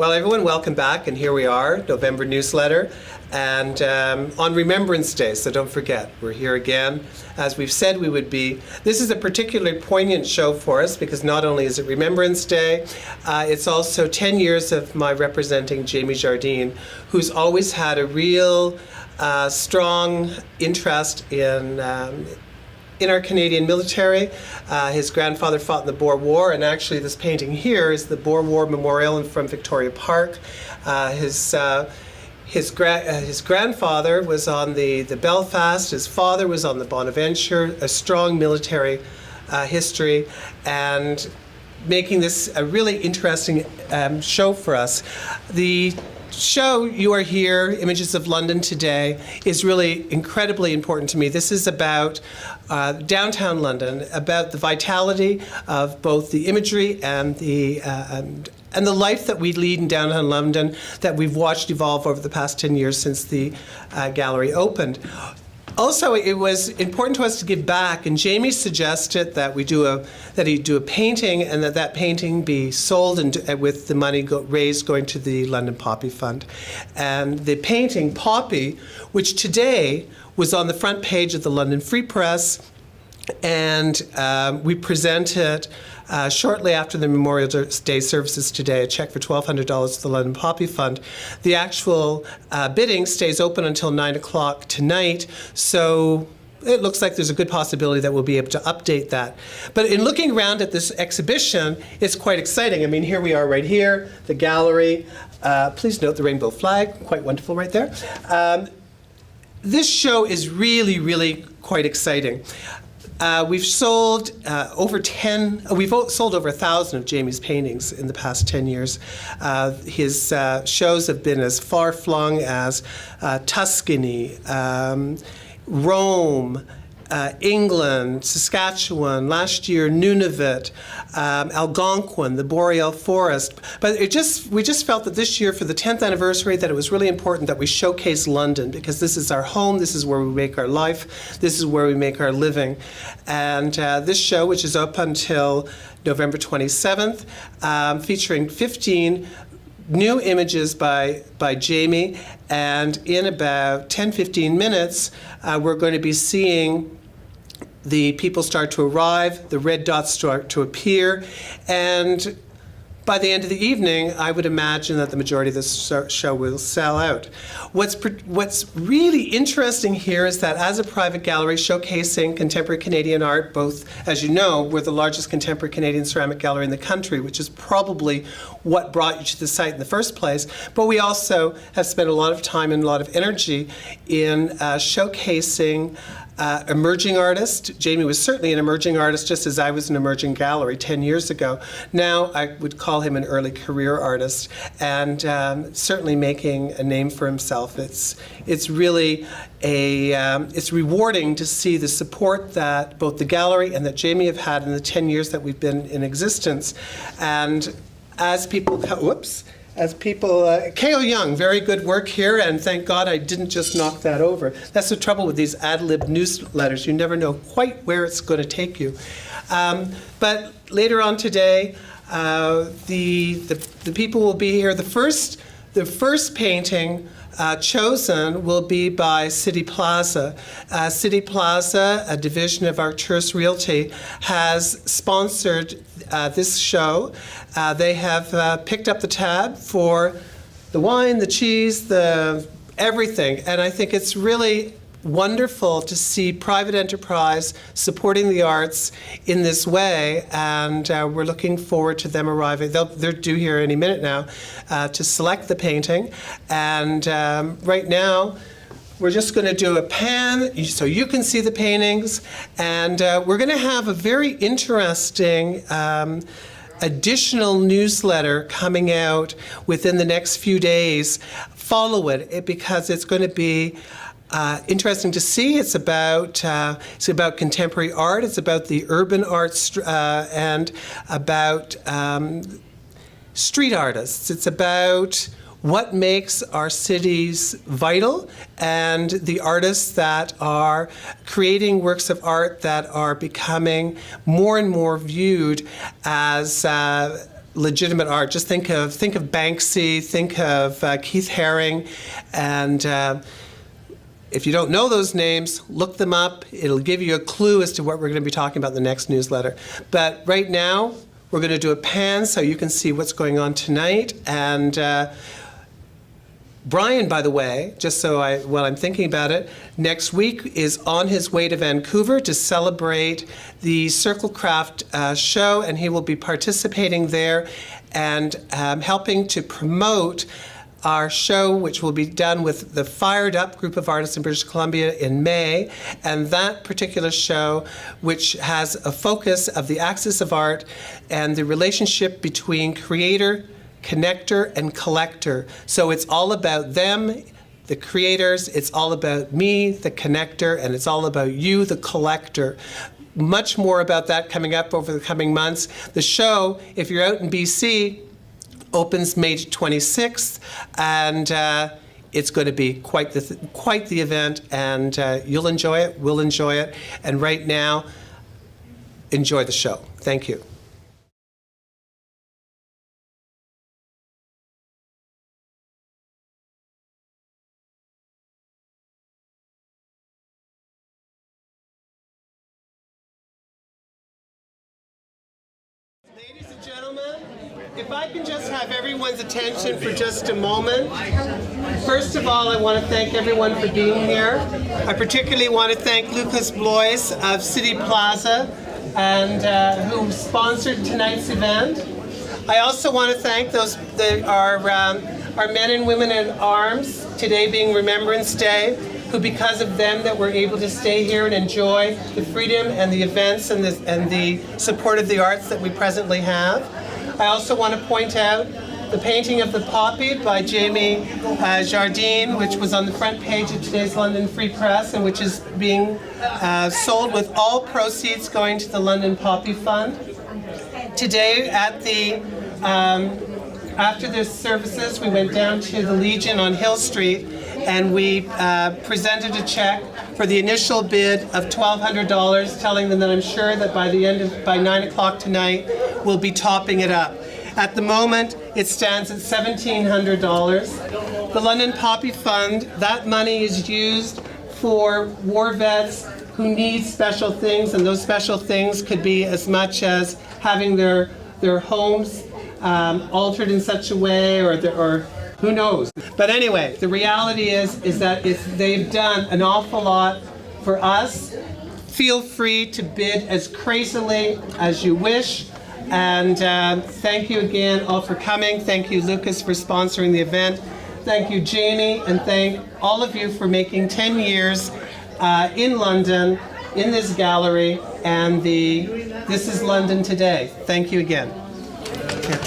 Well, everyone, welcome back, and here we are, November newsletter, and on Remembrance Day, so don't forget, we're here again. As we've said we would be. This is a particularly poignant show for us because not only is it Remembrance Day, it's also 10 years of my representing Jamie Jardine, who's always had a real strong interest in our Canadian military. His grandfather fought in the Boer War, and actually this painting here is the Boer War Memorial from Victoria Park. His grandfather was on the Belfast, his father was on the Bonaventure, a strong military history, and making this a really interesting show for us. The show You Are Here, Images of London Today, is really incredibly important to me. This is about downtown London, about the vitality of both the imagery and the life that we lead in downtown London that we've watched evolve over the past 10 years since the gallery opened. Also, it was important to us to give back, and Jamie suggested that he do a painting, and that painting be sold and with the money raised going to the London Poppy Fund. And the painting Poppy, which today was on the front page of the London Free Press, and we presented shortly after the Memorial Day services today, a check for $1,200 to the London Poppy Fund. The actual bidding stays open until 9 o'clock tonight, so it looks like there's a good possibility that we'll be able to update that. But in looking around at this exhibition, it's quite exciting. I mean, here we are right here, the gallery. Please note the rainbow flag, quite wonderful right there. This show is really, really quite exciting. We've sold over 1,000 of Jamie's paintings in the past 10 years. His shows have been as far-flung as Tuscany, Rome, England, Saskatchewan, last year Nunavut, Algonquin, the Boreal Forest. But we just felt that this year, for the 10th anniversary, that it was really important that we showcase London, because this is our home, this is where we make our life, this is where we make our living. And this show, which is up until November 27th, featuring 15 new images by Jamie, and in about 10-15 minutes, we're going to be seeing the people start to arrive, the red dots start to appear, and by the end of the evening, I would imagine that the majority of this show will sell out. What's really interesting here is that as a private gallery showcasing contemporary Canadian art, both, as you know, we're the largest contemporary Canadian ceramic gallery in the country, which is probably what brought you to the site in the first place, but we also have spent a lot of time and a lot of energy in showcasing emerging artists. Jamie was certainly an emerging artist, just as I was an emerging gallery 10 years ago. Now I would call him an early career artist, and certainly making a name for himself. It's really it's rewarding to see the support that both the gallery and that Jamie have had in the 10 years that we've been in existence. And as people, K.O. Young, very good work here, and thank God I didn't just knock that over. That's the trouble with these ad-lib newsletters. You never know quite where it's going to take you. But later on today, the people will be here. The first painting chosen will be by City Plaza. City Plaza, a division of Arcturus Realty, has sponsored this show. They have picked up the tab for the wine, the cheese, the everything, and I think it's really wonderful to see private enterprise supporting the arts in this way, and we're looking forward to them arriving. They're due here any minute now to select the painting, and right now we're just going to do a pan so you can see the paintings, and we're going to have a very interesting additional newsletter coming out within the next few days. Follow it because it's going to be interesting to see. It's about contemporary art. It's about the urban arts and about street artists. It's about what makes our cities vital and the artists that are creating works of art that are becoming more and more viewed as legitimate art. Just think of Banksy, think of Keith Haring, and if you don't know those names, look them up. It'll give you a clue as to what we're going to be talking about in the next newsletter. But right now, we're going to do a pan so you can see what's going on tonight. And Brian, by the way, just so while I'm thinking about it, next week is on his way to Vancouver to celebrate the Circle Craft show, and he will be participating there and helping to promote our show, which will be done with the Fired Up group of artists in British Columbia in May. And that particular show, which has a focus of the axis of art and the relationship between creator, connector, and collector. So it's all about them, the creators, it's all about me, the connector, and it's all about you, the collector. Much more about that coming up over the coming months. The show, if you're out in BC, opens May 26th, and it's going to be quite the event, and you'll enjoy it, we'll enjoy it, and right now, enjoy the show. Thank you. Ladies and gentlemen, if I can just have everyone's attention for just a moment. First of all, I want to thank everyone for being here. I particularly want to thank Lucas Blois of City Plaza, and who sponsored tonight's event. I also want to thank our men and women in arms, today being Remembrance Day, who because of them that we're able to stay here and enjoy the freedom and the events and the support of the arts that we presently have. I also want to point out the painting of the Poppy by Jamie Jardine, which was on the front page of today's London Free Press, and which is being sold with all proceeds going to the London Poppy Fund. Today at the after the services, we went down to the Legion on Hill Street, and we presented a check for the initial bid of $1,200, telling them that I'm sure that by 9 o'clock tonight, we'll be topping it up. At the moment, it stands at $1,700. The London Poppy Fund, that money is used for war vets who need special things, and those special things could be as much as having their homes altered in such a way, or who knows. But anyway, the reality is that they've done an awful lot for us. Feel free to bid as crazily as you wish. And thank you again all for coming. Thank you, Lucas, for sponsoring the event. Thank you, Jamie, and thank all of you for making 10 years in London, in this gallery, and This is London Today. Thank you again. Yeah.